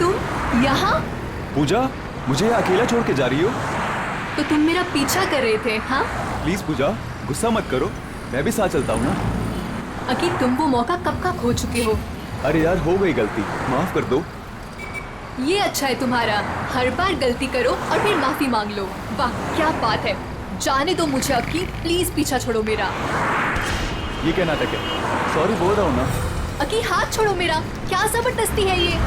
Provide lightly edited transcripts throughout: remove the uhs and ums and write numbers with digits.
तुम यहाँ? पूजा, मुझे यहाँ अकेला छोड़ के जा रही हो? तो तुम मेरा पीछा कर रहे थे, हाँ? प्लीज पूजा, गुस्सा मत करो, मैं भी साथ चलता हूँ ना। अकी, तुम वो मौका कब का खो चुके हो। अरे यार, हो गई गलती, माफ कर दो। ये अच्छा है तुम्हारा, हर बार गलती करो और फिर माफी मांग लो। वाह क्या बात है। जाने दो मुझे अकी, प्लीज पीछा छोड़ो मेरा। ये क्या नाटक है? सॉरी बोल रहा हूँ ना। अकी हाथ छोड़ो मेरा, क्या जबरदस्ती है ये।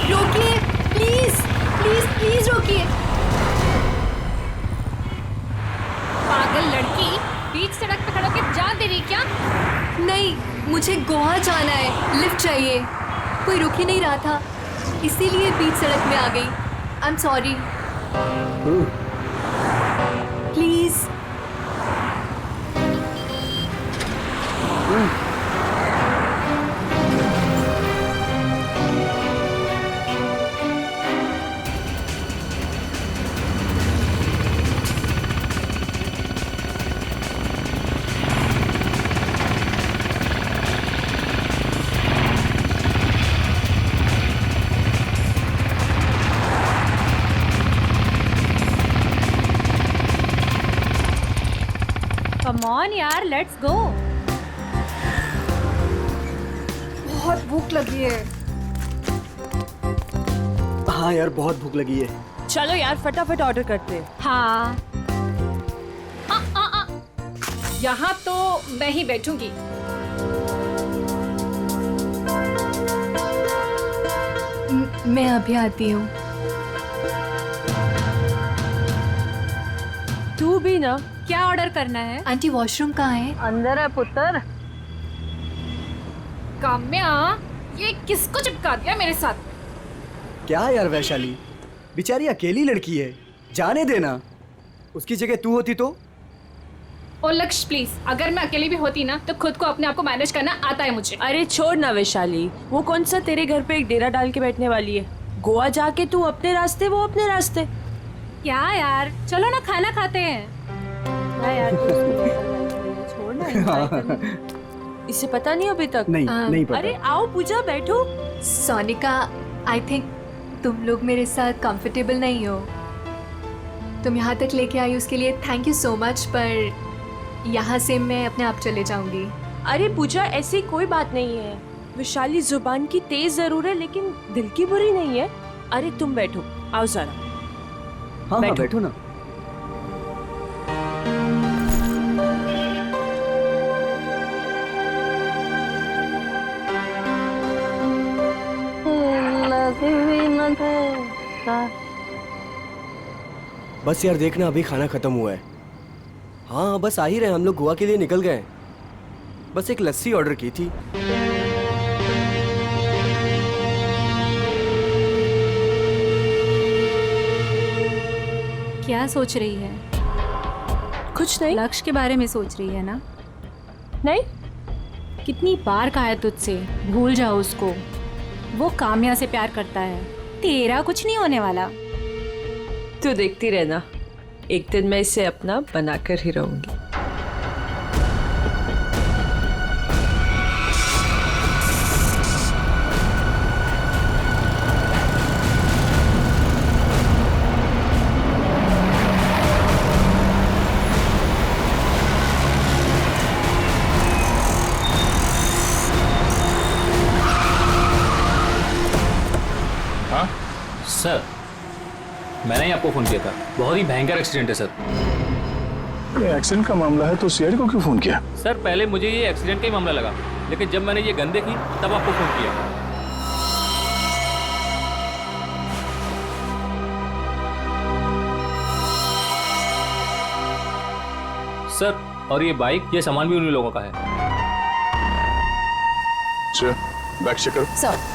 रोकिए प्लीज, प्लीज प्लीज रोकिए। पागल लड़की, बीच सड़क पे खड़ा होकर जान दे रही क्या? नहीं, मुझे गोवा जाना है, लिफ्ट चाहिए। कोई रुक ही नहीं रहा था, इसीलिए बीच सड़क में आ गई। आई am sorry. Please. Come on यार, लेट्स गो। बहुत भूख लगी है। हाँ यार, बहुत भूख लगी है। चलो यार फटाफट ऑर्डर करते हैं। हाँ। यहाँ तो मैं ही बैठूंगी। मैं अभी आती हूँ। तू भी ना। क्या ऑर्डर करना है? आंटी वॉशरूम कहाँ है? अंदर है पुत्र। काम्या, ये किसको चिपका दिया मेरे साथ? क्या यार वैशाली, बेचारी अकेली लड़की है, जाने देना। उसकी जगह तू होती तो? ओ लक्ष्य प्लीज, अगर मैं अकेली भी होती ना तो खुद को अपने आप को मैनेज करना आता है मुझे। अरे छोड़ ना वैशाली, वो कौन सा तेरे घर पे एक डेरा डाल के बैठने वाली है। गोवा जाके तू अपने रास्ते, वो अपने रास्ते। क्या यार, चलो ना खाना खाते हैं। यार छोड़ ना, enjoy करना। इसे पता नहीं अभी तक? नहीं पता। अरे आओ पूजा, बैठो। सोनिका, आई थिंक तुम लोग मेरे साथ कंफर्टेबल नहीं हो। तुम यहाँ तक लेके आई उसके लिए थैंक यू सो मच, पर यहाँ से मैं अपने आप चले जाऊंगी। अरे पूजा, ऐसी कोई बात नहीं है। वैशाली जुबान की तेज जरूर है लेकिन दिल की बुरी नहीं है। अरे तुम बैठो, आओ जरा। हाँ बैठो ना। बस यार देखना, अभी खाना खत्म हुआ है। हाँ बस आ ही रहे, हम लोग गोवा के लिए निकल गए। बस एक लस्सी ऑर्डर की थी। क्या सोच रही है? कुछ नहीं। लक्ष्य के बारे में सोच रही है ना? नहीं। कितनी बार कहा है तुझसे, भूल जाओ उसको। वो काम्या से प्यार करता है, तेरा कुछ नहीं होने वाला। तू देखती रहना, एक दिन मैं इसे अपना बनाकर ही रहूंगी। सर, मैंने ही आपको फ़ोन किया था। बहुत ही भयंकर एक्सीडेंट है सर। ये एक्सीडेंट का मामला है तो सीआईडी को क्यों फोन किया? सर पहले मुझे ये एक्सीडेंट का ही मामला लगा, लेकिन जब मैंने ये गन देखी तब आपको फ़ोन किया। सर, और ये बाइक, ये सामान भी उन्हीं लोगों का है। सर, बैग चेक करो। सर,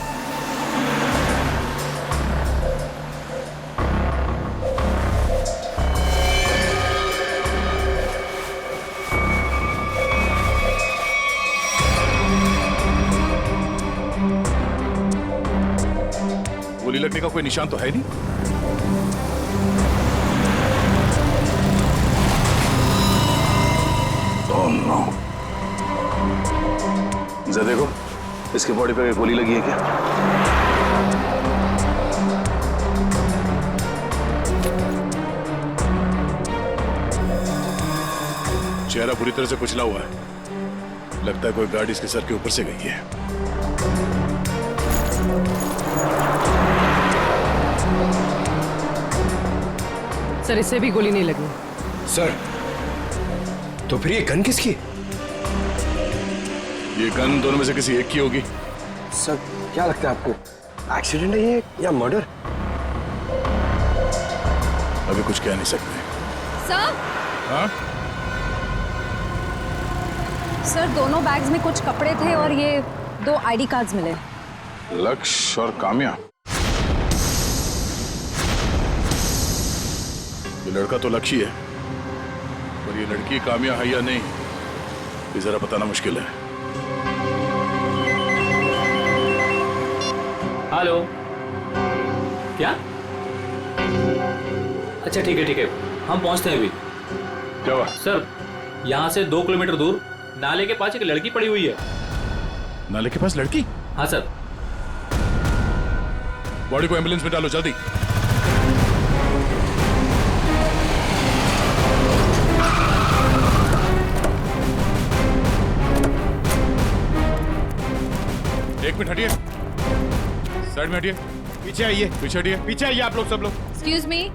लगने का कोई निशान तो है नहीं। Oh no. जरा देखो, इसके बॉडी पे गोली लगी है क्या? चेहरा पूरी तरह से कुचला हुआ है। लगता है कोई गाड़ी इसके सर के ऊपर से गई है। सर इससे भी गोली नहीं लगी। सर, तो फिर ये गन किसकी? ये गन दोनों में से किसी एक की होगी। सर, क्या लगता है आपको, एक्सीडेंट है ये या मर्डर? अभी कुछ कह नहीं सकते। सर, हाँ? सर दोनों बैग्स में कुछ कपड़े थे और ये 2 आईडी कार्ड्स मिले। लक्ष्य और काम्या। ये लड़का तो लक्ष्य है, पर ये लड़की काम्या है या नहीं, ये जरा बताना मुश्किल है। हेलो, क्या? अच्छा ठीक है, हम पहुंचते हैं अभी। क्या हुआ? सर, यहाँ से 2 किलोमीटर दूर नाले के पास एक लड़की पड़ी हुई है। नाले के पास लड़की? हाँ सर। बॉडी को एम्बुलेंस में डालो जल्दी। एक मिनट हटिए, साइड में हटिए, पीछे आइए, पीछे हटिए, पीछे आइए आप लोग, सब लोग। Excuse me.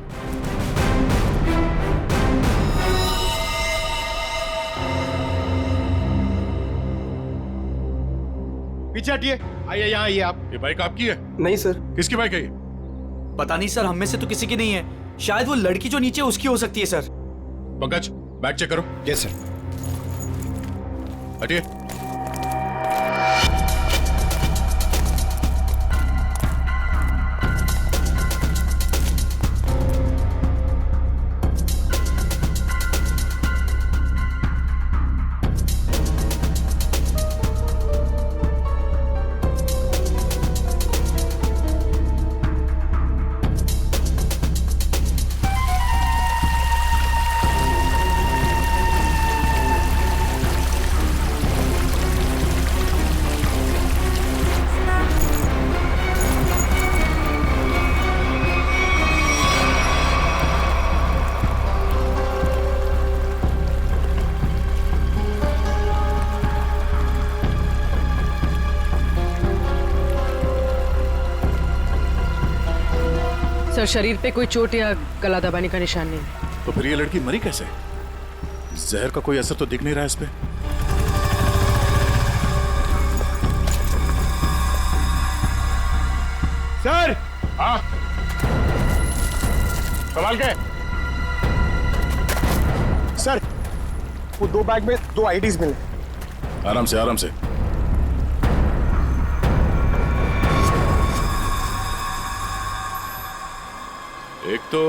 पीछे हटिए, आइए यहाँ आइए आप। ये बाइक आपकी है? नहीं सर। किसकी बाइक है ये? पता नहीं सर, हम में से तो किसी की नहीं है। शायद वो लड़की जो नीचे उसकी हो सकती है सर। पंकज, बैग चेक करो। Yes sir. हटिए। सर शरीर पे कोई चोट या गला दबाने का निशान नहीं। तो फिर ये लड़की मरी कैसे? जहर का कोई असर तो दिख नहीं रहा इस पे। सर, हाँ, कमाल के। सर वो 2 बैग में 2 आईडीज मिले। आराम से, आराम से। एक तो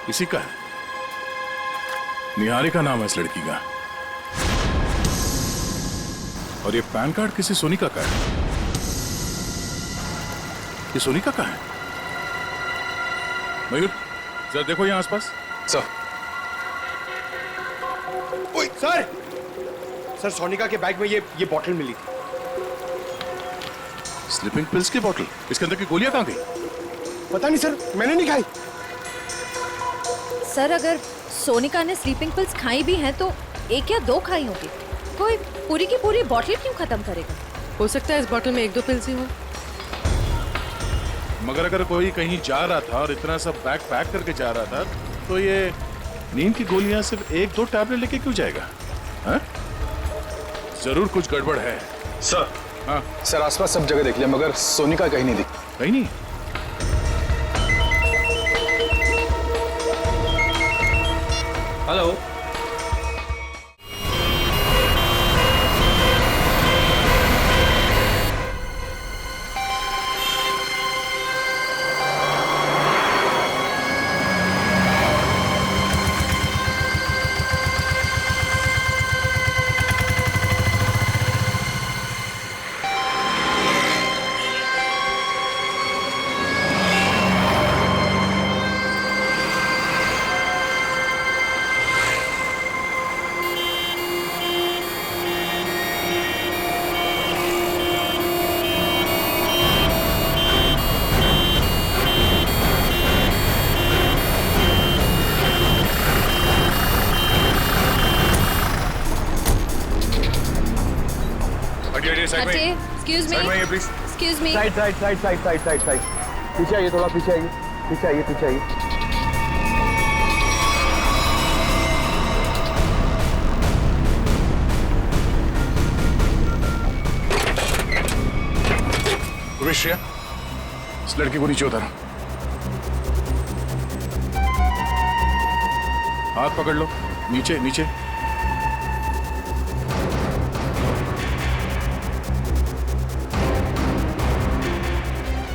इसी का है, निहारिका नाम है इस लड़की का, और ये पैन कार्ड किसी सोनिका का है। ये सोनिका का है? मयूर, जरा देखो यहाँ आसपास। सर। ओए सर, सर सोनिका के बैग में ये बॉटल मिली थी। स्लीपिंग पिल्स की बोतल? इसके अंदर की गोलियां कहाँ गई? पता नहीं सर, मैंने नहीं खाई। सर अगर सोनिका ने स्लीपिंग पिल्स खाई भी हैं तो 1 या 2 खाई होगी। कोई पूरी की पूरी बॉटल क्यों खत्म करेगा? हो सकता है इस बोतल में 1-2 पिल्स ही हो। मगर अगर कोई कहीं जा रहा था और इतना सब बैग पैक करके जा रहा था, तो ये नींद की गोलियां सिर्फ 1-2 टैबलेट लेके क्यों जाएगा? हाँ? जरूर कुछ गड़बड़ है। सर। हाँ सर, आसपास सब जगह देख लिया मगर सोनिका कहीं नहीं दिखी। कहीं नहीं? हेलो, साइड हटिए, में एक्सक्यूज मी, साइड में please. Excuse me. Side side side side side side side पीछे आइए, थोड़ा पीछे आइए, पीछे आइए, पीछे आइए। श्रेया, इस लड़की को नीचे उतारो। हाथ पकड़ लो, नीचे नीचे।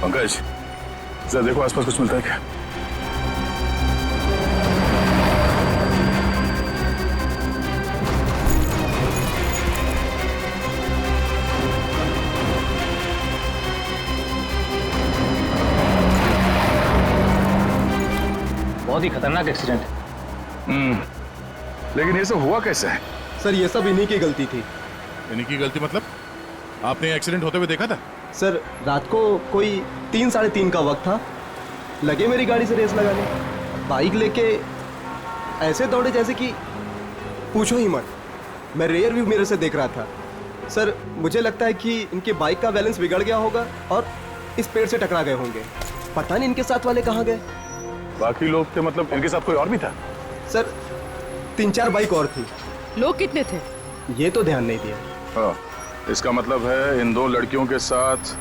पंकज, जरा देखो आसपास कुछ मिलता है क्या? बहुत ही खतरनाक एक्सीडेंट है। लेकिन ये सब हुआ कैसे है? सर ये सब इन्हीं की गलती थी। इन्हीं की गलती मतलब? आपने एक्सीडेंट होते हुए देखा था? सर रात को कोई 3 साढ़े 3 का वक्त था, लगे मेरी गाड़ी से रेस लगाने, बाइक लेके ऐसे दौड़े जैसे कि पूछो ही मत। मैं रेयर व्यू मिरर से देख रहा था। सर मुझे लगता है कि इनके बाइक का बैलेंस बिगड़ गया होगा और इस पेड़ से टकरा गए होंगे। पता नहीं इनके साथ वाले कहाँ गए। बाकी लोग थे मतलब इनके साथ कोई और भी था? सर 3-4 बाइक और थी। लोग कितने थे? ये तो ध्यान नहीं दिया। हाँ, इसका मतलब है इन 2 लड़कियों के साथ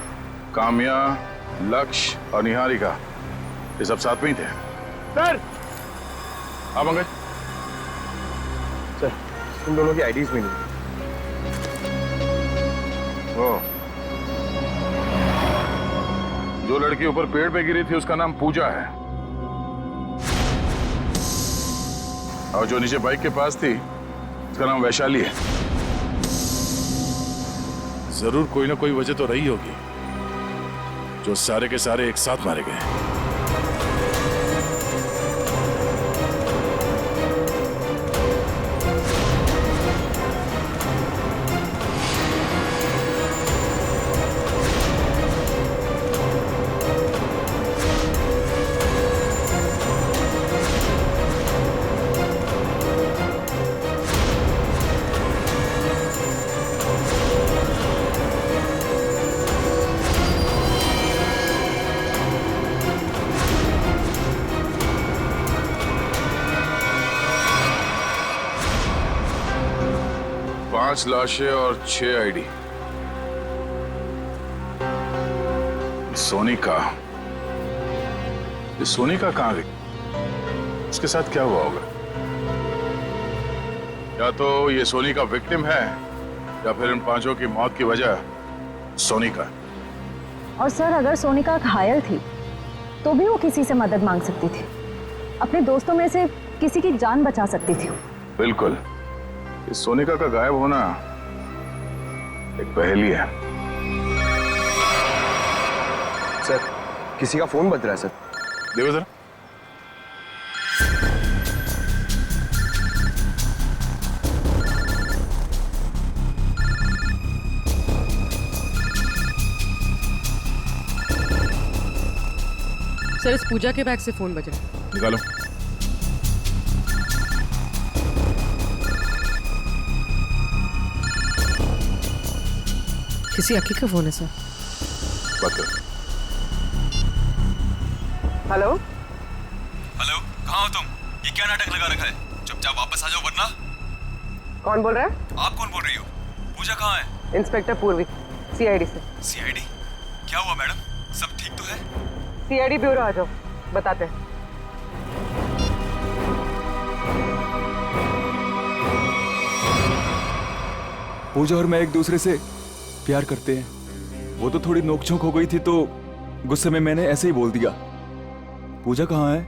काम्या, लक्ष्य और निहारिका, ये सब साथ में ही थे। सर हाँ पंकज, सर इन दोनों की आईडीज भी नहीं। ओ, जो लड़की ऊपर पेड़ पे गिरी थी उसका नाम पूजा है, और जो नीचे बाइक के पास थी उसका नाम वैशाली है। जरूर कोई ना कोई वजह तो रही होगी जो सारे के सारे एक साथ मारे गए। पांच लाशें और 6 आईडी। सोनिका, ये सोनिका कहां गई? इसके साथ क्या हुआ होगा? या तो ये सोनिका विक्टिम है या फिर इन 5 की मौत की वजह सोनिका। और सर अगर सोनिका घायल थी तो भी वो किसी से मदद मांग सकती थी, अपने दोस्तों में से किसी की जान बचा सकती थी। बिल्कुल, इस सोनिका का गायब होना एक पहेली है। सर किसी का फोन बज रहा है सर। देखो जरा। सर इस पूजा के बैग से फोन बज रहा है। निकालो। किसी अक्की का फोन है सर। बात करो। हेलो हेलो, कहाँ हो तुम? ये क्या नाटक लगा रखा है? चुपचाप वापस आ जाओ वरना। कौन बोल रहा है? आप कौन बोल रही हो? पूजा कहाँ है? इंस्पेक्टर पूर्वी, सीआईडी से। सीआईडी? क्या हुआ मैडम? सब ठीक तो है? सीआईडी ब्यूरो आ जाओ, बताते हैं। पूजा और मैं एक दूसरे से प्यार करते हैं। वो तो थोड़ी नोकझोंक हो गई थी तो गुस्से में मैंने ऐसे ही बोल दिया। पूजा कहाँ है?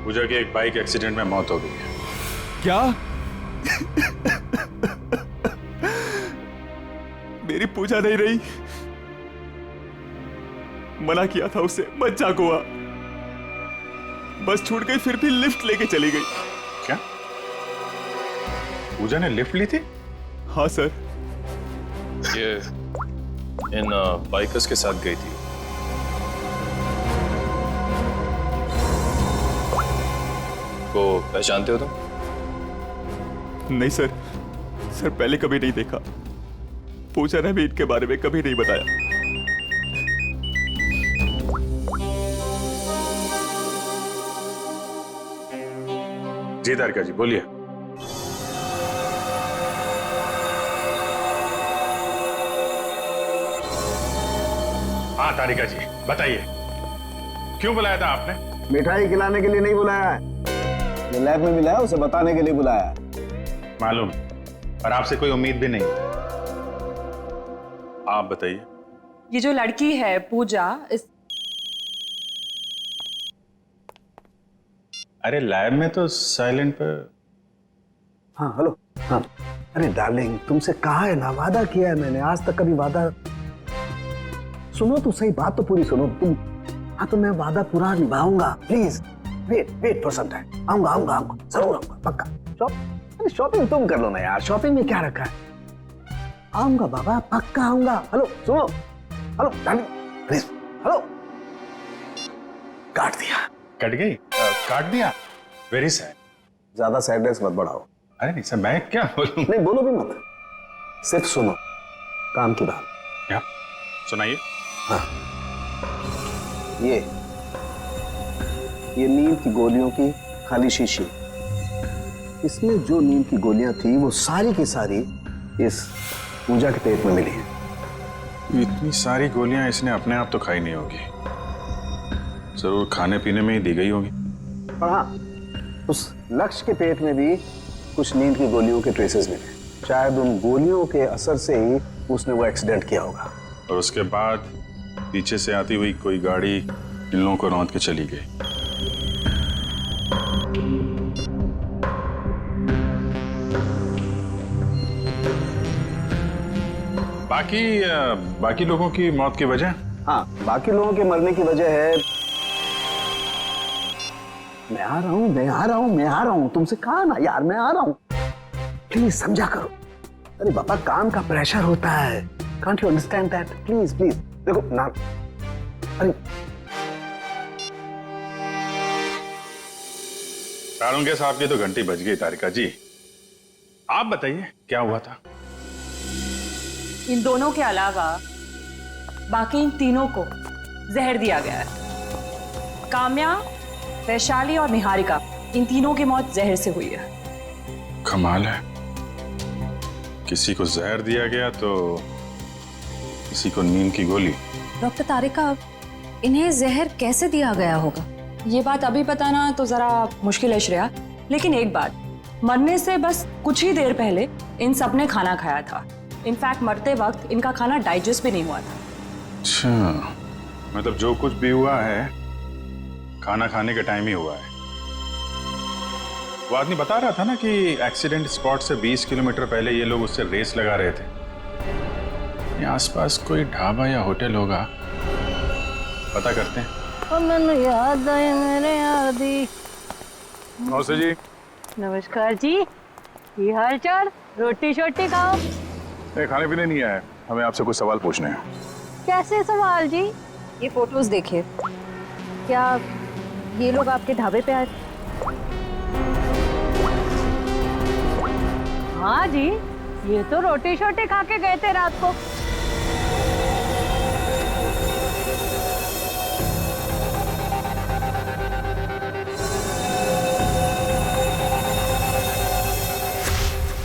पूजा की एक बाइक एक्सीडेंट में मौत हो गई है। क्या? मेरी पूजा नहीं रही। मना किया था उसे, मजाक हुआ। बस छूट गई, फिर भी लिफ्ट लेके चली गई। क्या पूजा ने लिफ्ट ली थी? हाँ सर। ये इन बाइकर्स के साथ गई थी। को पहचानते हो तुम? नहीं सर, सर पहले कभी नहीं देखा। पूजा ने भी इनके बारे में कभी नहीं बताया। जी तारिका जी बोलिए। हाँ तारिका जी बताइए, क्यों बुलाया था आपने? मिठाई खिलाने के लिए नहीं बुलाया है, जो लैब में मिला है उसे बताने के लिए बुलाया है। मालूम, पर आपसे कोई उम्मीद भी नहीं। आप बताइए। ये जो लड़की है पूजा, इस अरे लैब में तो साइलेंट पर। हाँ हेलो। हाँ अरे डार्लिंग, तुमसे कहा है ना, वादा किया है मैंने, आज तक कभी वादा। सुनो तो सही, बात तो पूरी सुनो तुम। हाँ तो मैं वादा पूरा निभाऊंगा, please wait for some time. आऊंगा आऊंगा आऊंगा, जरूर आऊंगा, पक्का। शॉपिंग तुम कर लो ना यार, शॉपिंग में क्या रखा है। आऊंगा बाबा, पक्का आऊंगा। हेलो सुनो, हेलो डार्लिंग प्लीज, हेलो। काट दिया। कट गई? काट दिया? Very sad. ज्यादा सैडनेस मत बढ़ाओ। अरे नहीं सर, मैं क्या बोलूं? नहीं बोलो भी मत, सिर्फ सुनो काम की बात। क्या सुनाइए? हाँ ये नींद की गोलियों की खाली शीशी, इसमें जो नींद की गोलियां थी वो सारी की सारी इस पूजा के पेट में मिली है। इतनी सारी गोलियां इसने अपने आप तो खाई नहीं होगी, जरूर खाने पीने में ही दी गई होगी। और हाँ, उस लक्ष्य के पेट में भी कुछ नींद की गोलियों के ट्रेसेस मिले। शायद उन गोलियों के असर से ही उसने वो एक्सीडेंट किया होगा। और उसके बाद पीछे से आती हुई कोई गाड़ी इन लोगों को रौंद के चली गई। बाकी लोगों की मौत की वजह? हाँ बाकी लोगों के मरने की वजह है, मैं आ रहा हूँ, तुमसे कहा ना यार, मैं आ रहा हूँ, प्लीज समझा करो। अरे बाबा काम का प्रेशर होता है, can't you understand that? Please देखो ना। अरे सारुंगे साहब की तो घंटी बज गई। तारिका जी आप बताइए क्या हुआ था? इन दोनों के अलावा बाकी इन तीनों को जहर दिया गया है। काम्या, वैशाली और निहारिका, इन तीनों की मौत जहर से हुई है। कमाल है, किसी को जहर दिया गया तो किसी को नींद की गोली। डॉक्टर तारिका, इन्हें जहर कैसे दिया गया होगा? ये बात अभी बताना तो जरा मुश्किल है श्रेया, लेकिन एक बात, मरने से बस कुछ ही देर पहले इन सब ने खाना खाया था। इनफैक्ट मरते वक्त इनका खाना डाइजेस्ट भी नहीं हुआ था। अच्छा, मतलब जो कुछ भी हुआ है खाना खाने के टाइम ही हुआ है। वो आदमी बता रहा था ना कि एक्सीडेंट स्पॉट से 20 किलोमीटर पहले ये लोग उससे रेस लगा रहे थे। आसपास कोई ढाबा या होटल होगा, पता करते हैं। याद आए मेरे आदि। नमस्ते जी। नमस्कार जी, ये हाल चाल? रोटी शोटी खाओ। नहीं, खाने पीने नहीं आया, हमें आपसे कुछ सवाल पूछने हैं। कैसे सवाल जी? ये फोटोज देखिए, क्या ये लोग आपके ढाबे पे आए? हाँ जी, ये तो रोटी शोटी खा के गए थे रात को।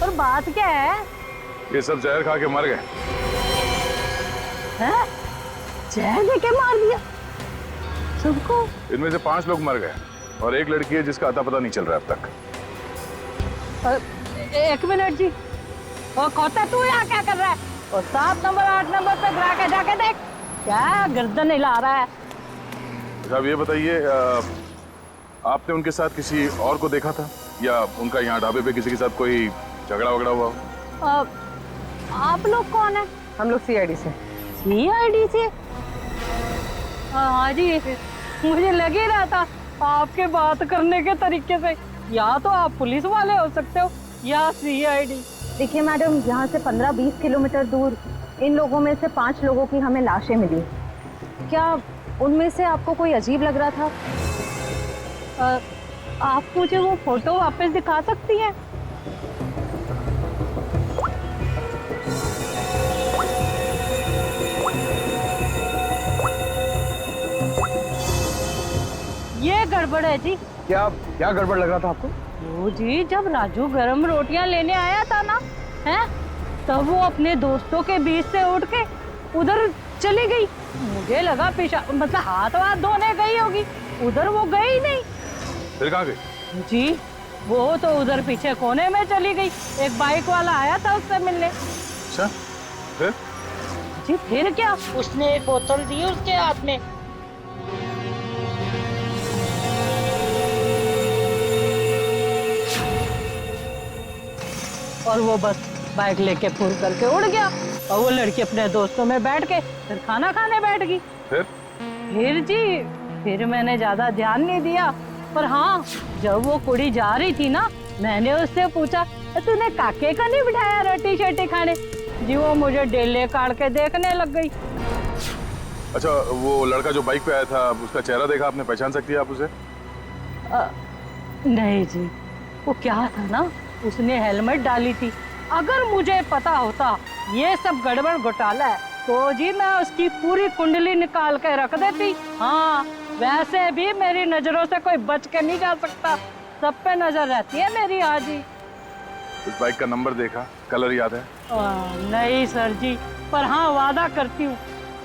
और बात क्या है? ये सब जहर खा के मर गए। हैं? जहर लेके मार दिया सबको? इनमें से 5 लोग मर गए और एक लड़की है जिसका अता पता नहीं चल रहा अब तक। एक मिनट जी, और खोता तू यहाँ क्या कर रहा है? और 7 नंबर 8 नंबर पे गिरा के जाके देख, क्या गर्दन हिला रहा है। साहब ये बताइए, आपने उनके साथ किसी और को देखा था या उनका यहाँ ढाबे पे किसी के साथ कोई झगड़ा वगड़ा हुआ? आप लोग कौन है? हम लोग सीआईडी से। सीआईडी से? हाँ जी, मुझे लग ही रहा था आपके बात करने के तरीके से, या तो आप पुलिस वाले हो सकते हो या सीआईडी। देखिए मैडम, यहाँ से 15-20 किलोमीटर दूर इन लोगों में से 5 लोगों की हमें लाशें मिली। क्या उनमें से आपको कोई अजीब लग रहा था? आप मुझे वो फोटो वापस दिखा सकती हैं? गड़बड़ है जी। क्या क्या गड़बड़ लग रहा था आपको? वो जी, जब राजू गरम रोटियां लेने आया था ना, हैं, तब वो अपने दोस्तों के बीच से उठ के उधर चली गई। मुझे लगा पेशाब मतलब हाथ वाथ धोने गई होगी, उधर वो गई नहीं। फिर कहाँ गई? जी वो तो उधर पीछे कोने में चली गई। एक बाइक वाला आया था उससे मिलने। अच्छा, फिर? जी फिर क्या, उसने एक बोतल दी उसके हाथ में। और वो बस बाइक लेके फुर करके उड़ गया और वो लड़की अपने दोस्तों में बैठ के फिर खाना खाने बैठ गई। फिर जी फिर मैंने ज्यादा ध्यान नहीं दिया, पर हाँ जब वो कुड़ी जा रही थी ना, मैंने उससे पूछा तूने काके का नहीं बिठाया रोटी शोटी खाने? जी वो मुझे डेले काट के देखने लग गई। अच्छा, वो लड़का जो बाइक पे आया था, उसका चेहरा देखा आपने? पहचान सकती है आप उसे? नहीं जी, वो क्या था ना, उसने हेलमेट डाली थी। अगर मुझे पता होता ये सब गड़बड़ घोटाला है तो जी मैं उसकी पूरी कुंडली निकाल के रख देती। हाँ वैसे भी मेरी नजरों से कोई बच के नहीं जा सकता, सब पे नजर रहती है मेरी। हाँ जी। उस बाइक का नंबर देखा, कलर याद है? नहीं सर जी, पर हाँ वादा करती हूँ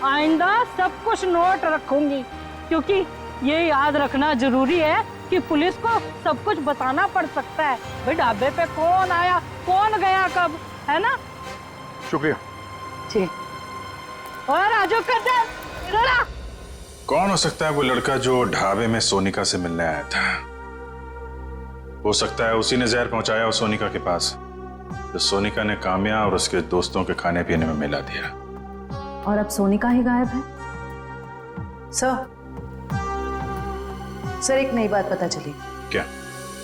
आइंदा सब कुछ नोट रखूंगी, क्योंकि ये याद रखना जरूरी है कि पुलिस को सब कुछ बताना पड़ सकता है। भाई ढाबे पे कौन आया कौन गया कब, है ना? शुक्रिया जी। और राजू कदम इधर आ। कौन हो सकता है वो लड़का जो ढाबे में सोनिका से मिलने आया था? हो सकता है उसी ने जहर पहुंचाया उस सोनिका के पास, तो सोनिका ने काम्या और उसके दोस्तों के खाने पीने में मिला दिया। और अब सोनिका ही गायब है। सर एक नई बात पता चली। क्या?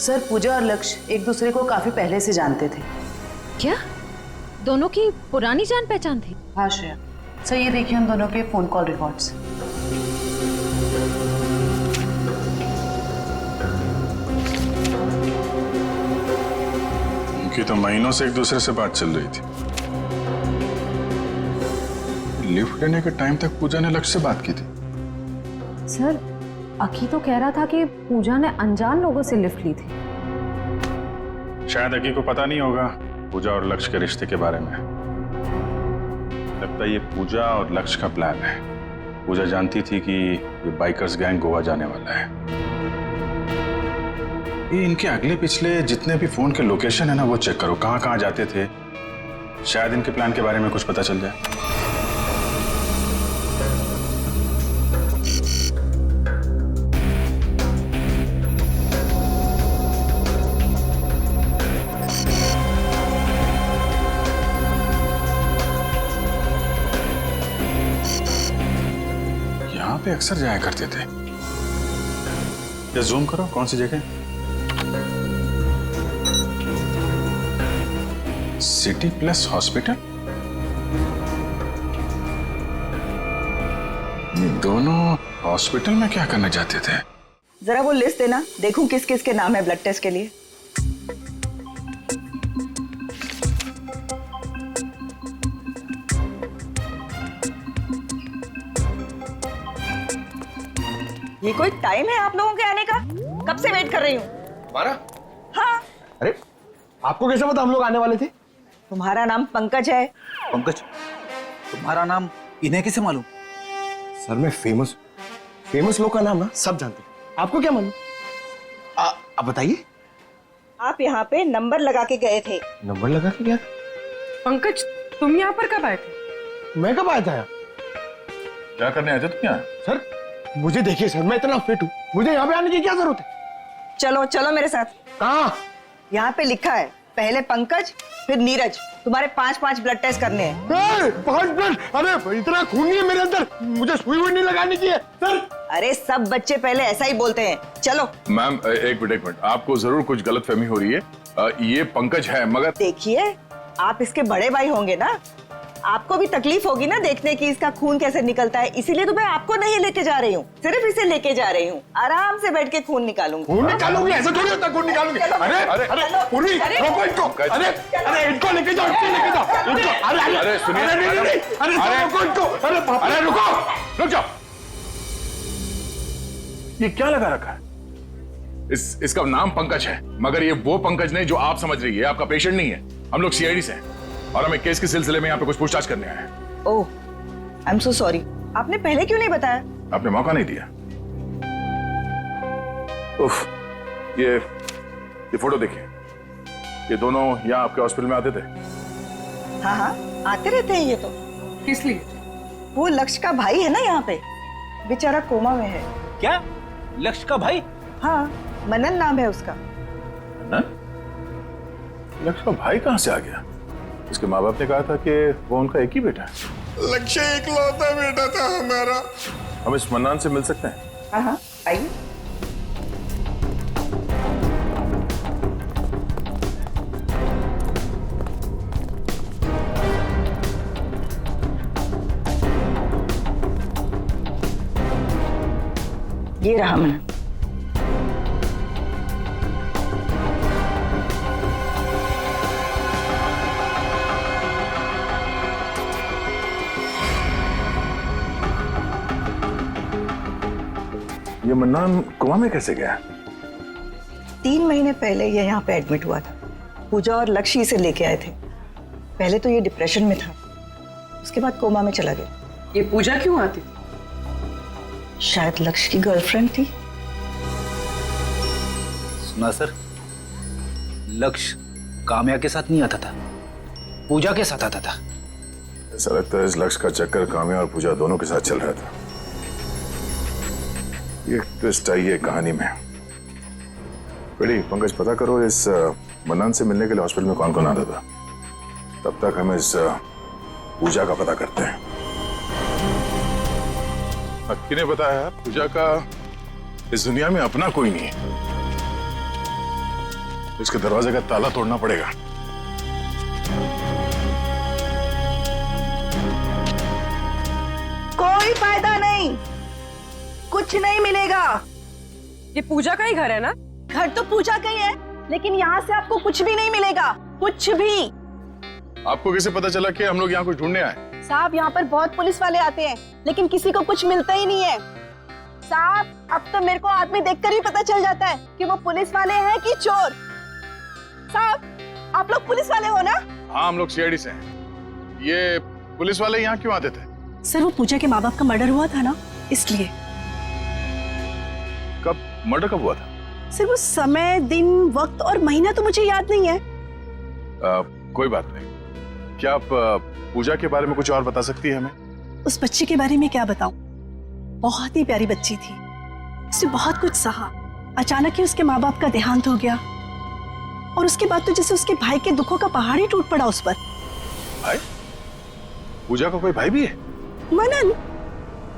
सर पूजा और लक्ष्य एक दूसरे को काफी पहले से जानते थे। क्या दोनों की पुरानी जान पहचान थी? हाँ श्रेया। सर ये देखिए उन दोनों के फोन कॉल रिकॉर्ड्स। उनकी तो महीनों से एक दूसरे से बात चल रही थी। लिफ्ट लेने के टाइम तक पूजा ने लक्ष्य से बात की थी। सर अकी तो कह रहा था कि पूजा ने अनजान लोगों से लिफ्ट ली थी। शायद अकी को पता नहीं होगा पूजा और लक्ष्य के रिश्ते के बारे में। लगता है ये पूजा और लक्ष्य का प्लान है। पूजा जानती थी कि ये बाइकर्स गैंग गोवा जाने वाला है। ये इनके अगले पिछले जितने भी फोन के लोकेशन है ना, वो चेक करो, कहाँ कहाँ जाते थे। शायद इनके प्लान के बारे में कुछ पता चल जाए। पे अक्सर जाया करते थे। या जूम करो, कौन सी जगह? City plus hospital. ये दोनों हॉस्पिटल में क्या करने जाते थे? जरा वो लिस्ट देना, देखूं किस किस के नाम है ब्लड टेस्ट के लिए। ये कोई टाइम है आप लोगों के आने का? कब से वेट कर रही हूँ। हमारा? हाँ। अरे आपको कैसे पता हम लोग आने वाले थे? तुम्हारा नाम पंकज है। पंकज? तुम्हारा नाम इन्हें कैसे मालूम? सर मैं फेमस लोग का नाम ना सब जानते हैं। आपको क्या मालूम? आप बताइए। आप यहाँ पे नंबर लगा के गए थे। नंबर लगा के गया? पंकज तुम यहाँ पर कब आए थे? मैं कब आया था यहाँ? क्या करने आए थे तुम यहाँ? सर मुझे देखिए सर, मैं इतना फिट हूँ, मुझे यहाँ पे आने की क्या जरूरत है? चलो चलो मेरे साथ। कहाँ? यहाँ पे लिखा है पहले पंकज फिर नीरज, तुम्हारे 5-5 ब्लड टेस्ट करने हैं। 5 ब्लड? अरे इतना खून नहीं है मेरे अंदर, मुझे सुई नहीं लगाने की है सर। अरे सब बच्चे पहले ऐसा ही बोलते हैं। चलो। मैम एक मिनट, आपको जरूर कुछ गलतफहमी हो रही है। ये पंकज है, मगर देखिए आप इसके बड़े भाई होंगे ना, आपको भी तकलीफ होगी ना देखने की इसका खून कैसे निकलता है, इसीलिए तो मैं आपको नहीं लेके जा रही हूँ, सिर्फ इसे लेके जा रही हूँ। आराम से बैठ के खून निकालूंगी। खून निकालूंगी? ऐसा थोड़ी होता खून निकालूंगी। अरे अरे पूरी रोको इनको। अरे अरे इनको लेके जाओ, इनको लेके जाओ। अरे अरे सुनिए, अरे रोको इनको। अरे रुको, रुक जाओ। ये क्या लगा रखा है? इसका नाम पंकज है, मगर ये वो पंकज नहीं जो आप समझ रही है। आपका पेशेंट नहीं है। हम लोग सीआईडी से हैं और हमें केस के सिलसिले में यहाँ पे कुछ पूछताछ करने आए हैं। ओह, आई एम सो सॉरी। आपने पहले क्यों नहीं बताया? आपने मौका नहीं दिया। उफ, ये फोटो देखिए। ये दोनों यहाँ आपके हॉस्पिटल में आते थे। हाँ हाँ, आते रहते हैं ये तो। किस लिए? वो लक्ष्य का भाई है ना यहाँ पे, बेचारा कोमा में है। क्या? लक्ष्य का भाई? हाँ, मनन नाम है उसका। लक्ष्य का भाई कहाँ से आ गया? उसके माँ बाप ने कहा था कि वो उनका एक ही बेटा है। लक्ष्य इकलौता बेटा था हमारा। हम इस मन्नान से मिल सकते हैं? हाँ हाँ, आइए। ये रहा मनन। ये मन्नान कोमा में कैसे गया? 3 महीने पहले ये यहाँ पे एडमिट हुआ था। पूजा और लक्ष्य इसे लेके आए थे। पहले तो ये डिप्रेशन में था, उसके बाद कोमा में चला गया। ये पूजा क्यों आती? शायद लक्ष्य की गर्लफ्रेंड थी। सुना सर, लक्ष्य काम्या के साथ नहीं आता था, पूजा के साथ आता था। ऐसा लगता है इस लक्ष्य का चक्कर काम्या और पूजा दोनों के साथ चल रहा था। ये ट्विस्ट आई है कहानी में। बड़ी पंकज, पता करो इस मन्नान से मिलने के लिए हॉस्पिटल में कौन कौन आता था। तब तक हम इस पूजा का पता करते हैं। अक्की ने बताया पूजा का इस दुनिया में अपना कोई नहीं है। इसके दरवाजे का ताला तोड़ना पड़ेगा। कोई फायदा नहीं, कुछ नहीं मिलेगा। ये पूजा का ही घर है ना? घर तो पूजा का ही है, लेकिन यहाँ से आपको कुछ भी नहीं मिलेगा, कुछ भी। आपको कैसे पता चला कि हम लोग यहाँ कुछ ढूंढने आए? साहब, यहाँ पर बहुत पुलिस वाले आते हैं, लेकिन किसी को कुछ मिलता ही नहीं है। साहब, अब तो मेरे को आदमी देखकर ही पता चल जाता है कि वो पुलिस वाले हैं कि चोर। साहब, आप लोग पुलिस वाले हो ना? हाँ, हम लोग सीआईडी से हैं। ये पुलिस वाले यहाँ क्यों आते थे? सर, वो पूजा के माँ बाप का मर्डर हुआ था ना, इसलिए। कब मर्डर कब हुआ था? सर, वो समय, दिन, वक्त और महीना तो मुझे याद नहीं है। कोई बात नहीं। क्या आप पूजा के बारे में कुछ और बता सकती है हमें? उस बच्ची के बारे में क्या बताऊं? बहुत ही प्यारी बच्ची थी, उसने बहुत कुछ सहा। अचानक ही उसके माँ बाप का देहांत हो गया और उसके बाद तो जैसे उसके भाई के दुखों का पहाड़ ही टूट पड़ा उस पर। भाई? पूजा का कोई भाई भी है? मनन।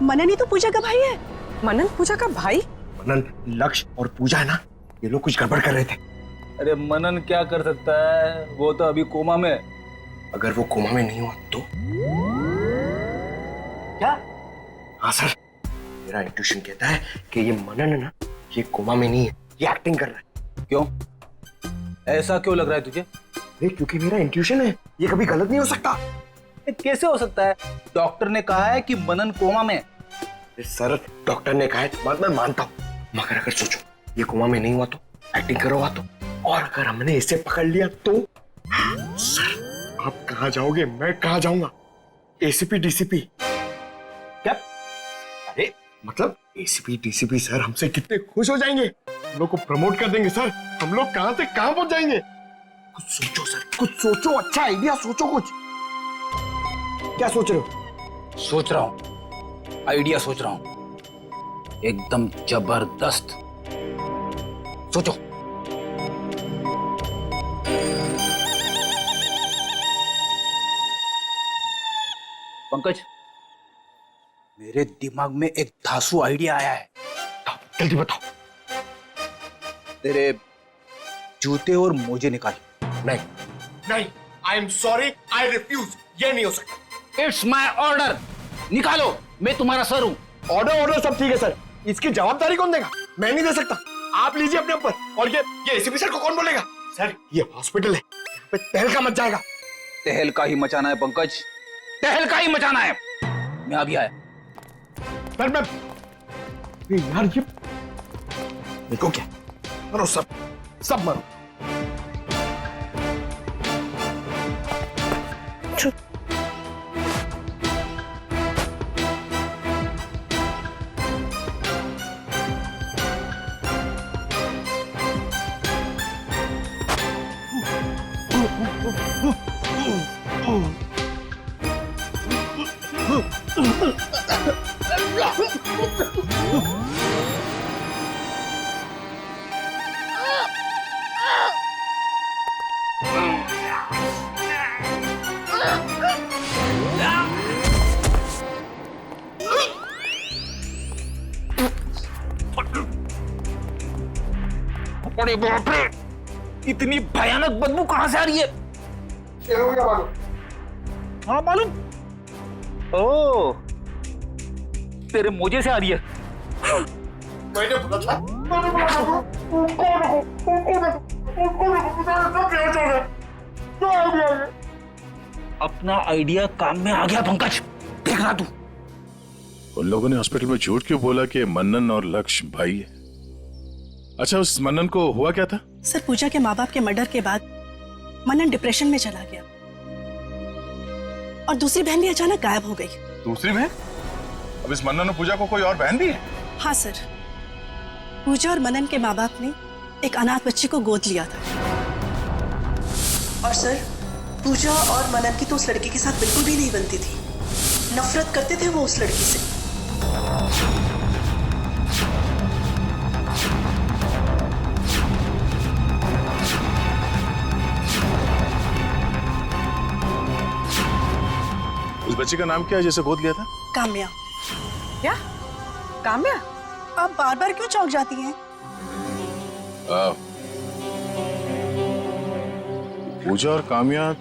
मनन ही तो पूजा का भाई है। मनन पूजा का भाई? मनन, लक्ष्य और पूजा है ना, ये लोग कुछ गड़बड़ कर रहे थे। अरे मनन क्या कर सकता है, वो तो अभी कोमा में। अगर वो कोमा में नहीं हुआ तो? क्या? हाँ सर, मेरा इंट्यूशन कहता है कि ये मनन है ना, ये कोमा में नहीं है, ये एक्टिंग कर रहा है। क्यों? ऐसा क्यों लग रहा है तुझे? क्योंकि मेरा इंट्यूशन है, ये कभी गलत नहीं हो सकता। कैसे हो सकता है? डॉक्टर ने कहा है कि मनन कोमा में। सर, डॉक्टर ने कहा है, बात मैं मानता हूँ, मगर अगर सोचो ये कोमा में नहीं हुआ तो, एक्टिंग करोगा तो, और अगर हमने इसे पकड़ लिया तो? सर, आप कहाँ जाओगे, मैं कहाँ जाऊंगा? ACP DCP? क्या? अरे मतलब एसीपी डीसीपी सर हमसे कितने खुश हो जाएंगे, हम लोग को प्रमोट कर देंगे सर। हम लोग कहाँ से कहाँ पहुंच जाएंगे। कुछ सोचो सर, कुछ सोचो, अच्छा आइडिया सोचो कुछ। क्या सोच रहे हो? सोच रहा हूं, आइडिया सोच रहा हूं, एकदम जबरदस्त। सोचो। पंकज, मेरे दिमाग में एक धांसू आइडिया आया है। जल्दी बताओ। तेरे जूते और मोजे निकाल। नहीं नहीं, I am sorry, I refuse, ये नहीं हो सकता। इट्स माई ऑर्डर, निकालो, मैं तुम्हारा सर हूं। ऑर्डर सब ठीक है सर, इसकी जवाबदारी कौन देगा? मैं नहीं दे सकता, आप लीजिए अपने ऊपर। और ये एसीपी सर को कौन बोलेगा? सर, ये हॉस्पिटल है, यहाँ पे तहलका मच जाएगा। तहलका ही मचाना है पंकज, तहलका ही मचाना है। मैं अभी आया। सर, मैं यार, ये देखो क्या, मरो सब, सब मरो। अरे बाप रे, इतनी भयानक बदबू कहां से आ रही है? हाँ मालूम। ओ, तेरे मोजे से आ रही है। मैंने बोला था। अपना आइडिया काम में आ गया पंकज, देखना तू। उन लोगों ने हॉस्पिटल में झूठ क्यों बोला कि मनन और लक्ष्य भाई है? अच्छा, उस मनन को हुआ क्या था? सर, पूजा के माँ बाप के मर्डर के बाद मनन डिप्रेशन में चला गया और दूसरी बहन भी अचानक गायब हो गई। दूसरी बहन? अब इस मनन और पूजा को कोई और बहन भी है? हाँ सर, पूजा और मनन के माँ बाप ने एक अनाथ बच्ची को गोद लिया था। और सर, पूजा और मनन की तो उस लड़की के साथ बिल्कुल भी नहीं बनती थी। नफरत करते थे वो उस लड़की से। उस बच्ची का नाम क्या है जिसे गोद लिया था? काम्या। क्या? काम्या? आप बार बार क्यों चौंक जाती हैं? पूजा और काम्या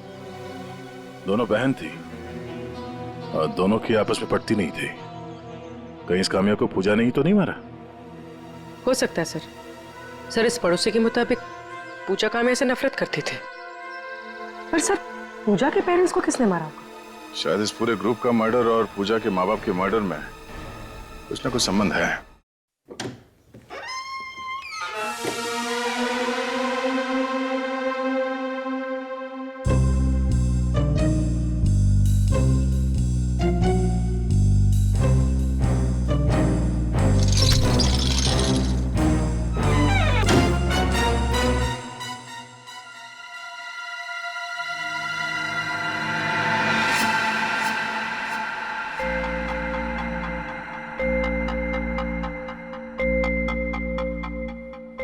दोनों बहन थी और दोनों की आपस में पटती नहीं थी। कहीं इस काम्या को पूजा ने ही तो नहीं मारा? हो सकता है सर। सर, इस पड़ोसी के मुताबिक पूजा काम्या से नफरत करती थी। पर सर, पूजा के पेरेंट्स को किसने मारा होगा? शायद इस पूरे ग्रुप का मर्डर और पूजा के माँ बाप के मर्डर में कुछ ना कुछ संबंध है।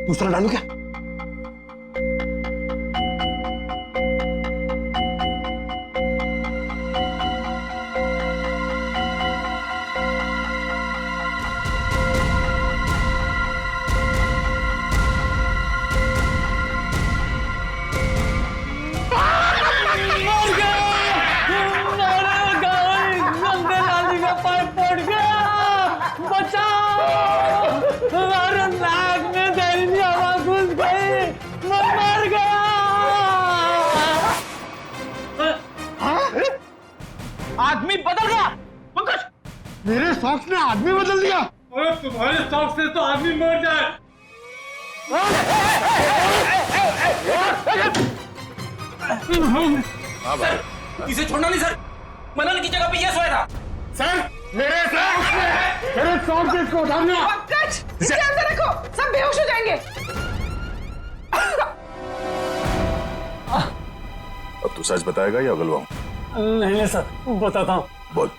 दूसरा डालू क्या? आदमी बदल गया पंकज। मेरे सॉक्स ने आदमी बदल दिया? अरे तुम्हारे सॉक्स से तो आदमी मर जाए। हाँ भाई, इसे छोड़ना नहीं सर। मनन की जगह पे ये सोया था। सर, मेरे सॉक्स इसको उठा दिया। पंकज, इसे अंदर रखो, सब बेहोश हो जाएंगे। अब तू सच बताएगा या उगलवाऊं? नहीं सर, बताता हूँ। बोल।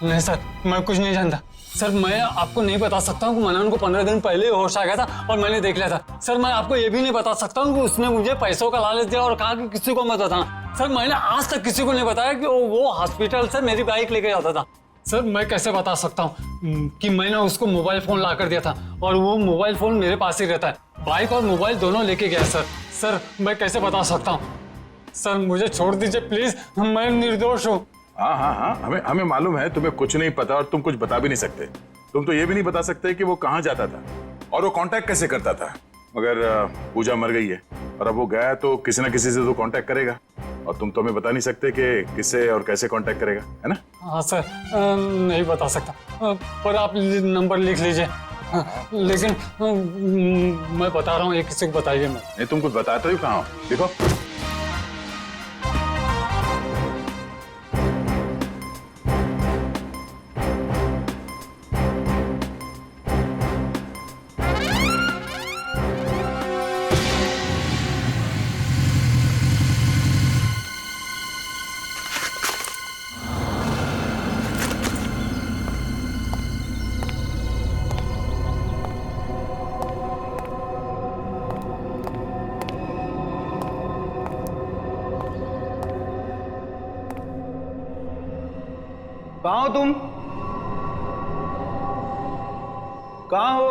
नहीं सर, मैं कुछ नहीं जानता। सर, मैं आपको नहीं बता सकता हूँ कि मनन को 15 दिन पहले होश आ गया था और मैंने देख लिया था। सर, मैं आपको ये भी नहीं बता सकता हूँ कि उसने मुझे पैसों का लालच दिया और कहा कि किसी को मत बताना। सर, मैंने आज तक किसी को नहीं बताया कि वो हॉस्पिटल से मेरी बाइक लेके जाता था। सर, मैं कैसे बता सकता हूँ कि मैंने उसको मोबाइल फोन ला कर दिया था और वो मोबाइल फोन मेरे पास ही रहता है। बाइक और मोबाइल दोनों लेके गया सर। सर, मैं कैसे बता सकता हूँ? सर, मुझे छोड़ दीजिए प्लीज, मैं निर्दोष हूँ। हाँ हाँ हाँ, हमें मालूम है तुम्हें कुछ नहीं पता और तुम कुछ बता भी नहीं सकते। तुम तो ये भी नहीं बता सकते कि वो कहाँ जाता था और वो कांटेक्ट कैसे करता था। मगर पूजा मर गई है और अब वो गया तो किसी ना किसी से तो कांटेक्ट करेगा और तुम तो हमें बता नहीं सकते कि किससे और कैसे कांटेक्ट करेगा, है ना? हाँ सर, नहीं बता सकता, पर आप नंबर लिख लीजिए। लेकिन मैं बता रहा हूँ, ये किसी को बताइए मत। नहीं, तुम कुछ बताते हो कहाँ हो? देखो कहाँ हो तुम? कहाँ हो?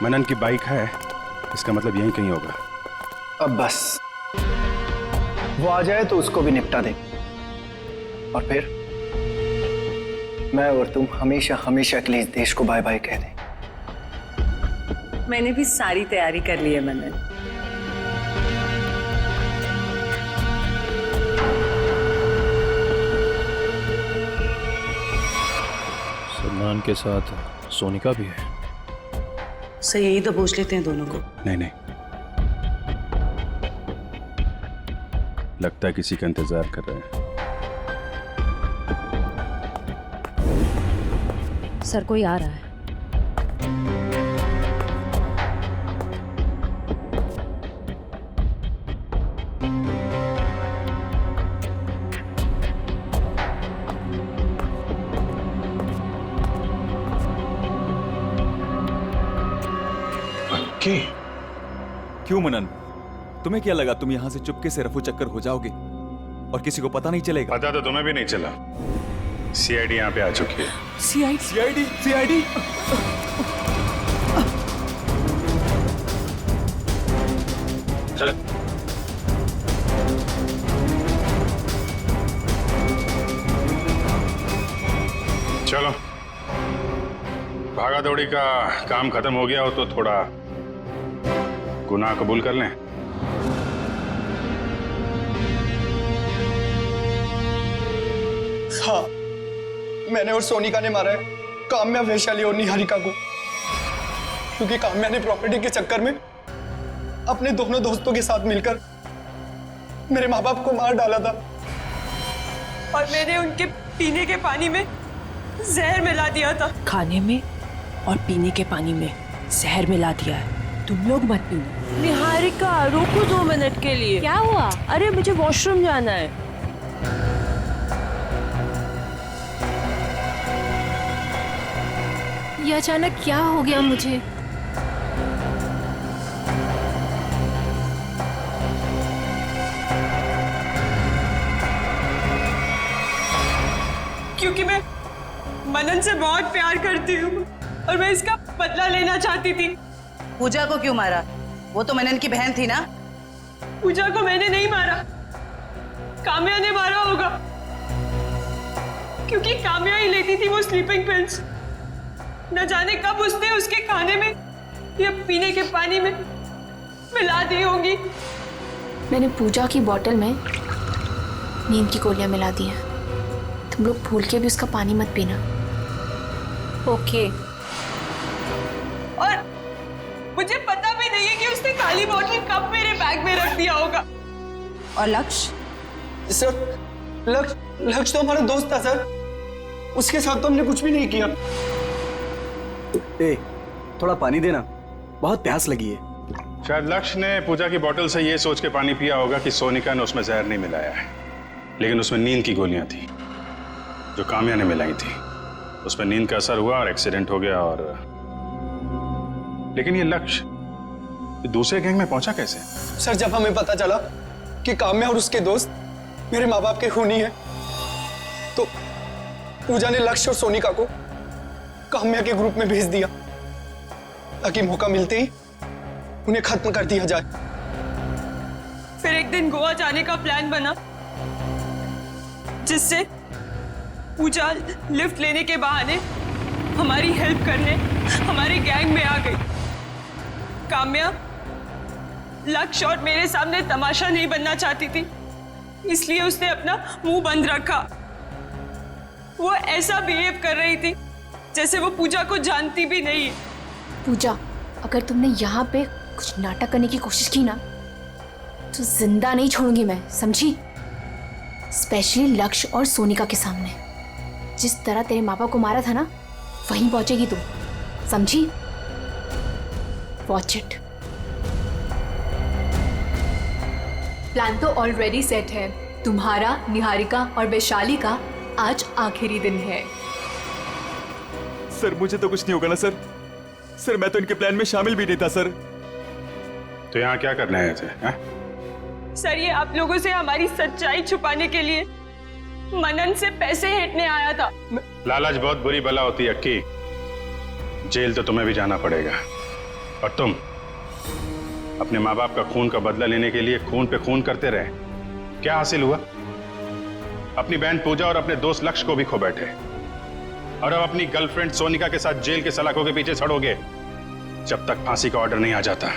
मनन की बाइक है, इसका मतलब यहीं कहीं होगा। अब बस वो आ जाए तो उसको भी निपटा दे, और फिर मैं और तुम हमेशा हमेशा के लिए इस देश को बाय बाय कह दें। मैंने भी सारी तैयारी कर ली है मनन। सलमान के साथ सोनिका भी है। सही, यही तो पूछ लेते हैं दोनों को। नहीं नहीं, लगता है किसी का इंतजार कर रहे हैं। सर कोई आ रहा है। क्यों मनन, तुम्हें क्या लगा तुम यहां से चुपके से रफू चक्कर हो जाओगे और किसी को पता नहीं चलेगा? पता तो तुम्हें भी नहीं चला। सीआईडी यहाँ पे आ चुकी है। सीआईडी? चल। चलो, भागा दौड़ी का काम खत्म हो गया हो तो थोड़ा गुनाह कबूल कर लें। हाँ, मैंने और सोनिका ने मारा है काम्या, वैशाली और निहारिका को, क्योंकि काम्या ने प्रॉपर्टी के चक्कर में अपने दोनों दोस्तों के साथ मिलकर मेरे माँ बाप को मार डाला था। और मैंने उनके पीने के पानी में जहर मिला दिया था। खाने में और पीने के पानी में जहर मिला दिया है। तुम लोग मत पीना। निहारिका रुको 2 मिनट के लिए। क्या हुआ? अरे मुझे वॉशरूम जाना है। ये अचानक क्या हो गया मुझे? क्योंकि मैं मनन से बहुत प्यार करती हूँ और मैं इसका बदला लेना चाहती थी। पूजा को क्यों मारा? वो तो मनन की बहन थी ना। पूजा को मैंने नहीं मारा, काम्या ने मारा होगा, क्योंकि काम्या ही लेती थी वो स्लीपिंग पिल्स। न जाने कब उसने उसके खाने में या पीने के पानी में मिला दी होगी। मैंने पूजा की बोतल में नींद की गोलियां मिला दी हैं। तुम लोग भूल के भी उसका पानी मत पीना। ओके। और मुझे पता भी नहीं है कि उसने खाली बोतल कब मेरे बैग में रख दिया होगा। और लक्ष्य? सर, लक्ष्य तो हमारा दोस्त था सर, उसके साथ तो हमने कुछ भी नहीं किया। ए, थोड़ा पानी देना, बहुत प्यास लगी है। शायद लक्ष्य ने पूजा की बोतल से ये सोच के पानी पिया होगा कि सोनिका ने उसमें जहर नहीं मिलाया है, लेकिन उसमें नींद की गोलियां थी जो काम्या ने मिलाई थी। उसमें नींद का असर हुआ और एक्सीडेंट हो गया। और लेकिन ये लक्ष्य दूसरे गैंग में पहुंचा कैसे? सर, जब हमें पता चला कि काम्या और उसके दोस्त मेरे माँ बाप के खूनी हैं, तो पूजा ने लक्ष्य और सोनिका को काम्या के ग्रुप में भेज दिया ताकि मौका मिलते ही उन्हें खत्म कर दिया जाए। फिर एक दिन गोवा जाने का प्लान बना, जिससे पूजा लिफ्ट लेने के बहाने हमारी हेल्प करने हमारे गैंग में आ गई। काम्या लक्ष्य और मेरे सामने तमाशा नहीं बनना चाहती थी, इसलिए उसने अपना मुंह बंद रखा। वो ऐसा बिहेव कर रही थी जैसे वो पूजा को जानती भी नहीं है। पूजा, अगर तुमने यहाँ पे कुछ नाटक करने की कोशिश की ना तो जिंदा नहीं छोड़ूंगी मैं, समझी? स्पेशली लक्ष्य और सोनिका के सामने। जिस तरह तेरे माँ बाप को मारा था ना, वहीं पहुंचेगी तू, समझी? Watch it. प्लान तो ऑलरेडी सेट है। तुम्हारा, निहारिका और वैशाली का आज आखिरी दिन है। सर मुझे तो कुछ नहीं होगा ना सर? सर मैं तो इनके प्लान में शामिल भी नहीं था सर। तो यहाँ क्या करने आए थे? सर ये आप लोगों से हमारी सच्चाई छुपाने के लिए मनन से पैसे हेटने आया था। लालच बहुत बुरी बला होती है अक्की। जेल तो तुम्हें भी जाना पड़ेगा। और तुम अपने माँ बाप का खून का बदला लेने के लिए खून पे खून करते रहे। क्या हासिल हुआ? अपनी बहन पूजा और अपने दोस्त लक्ष्य को भी खो बैठे, और अब अपनी गर्लफ्रेंड सोनिका के साथ जेल के सलाखों के पीछे सड़ोगे जब तक फांसी का ऑर्डर नहीं आ जाता।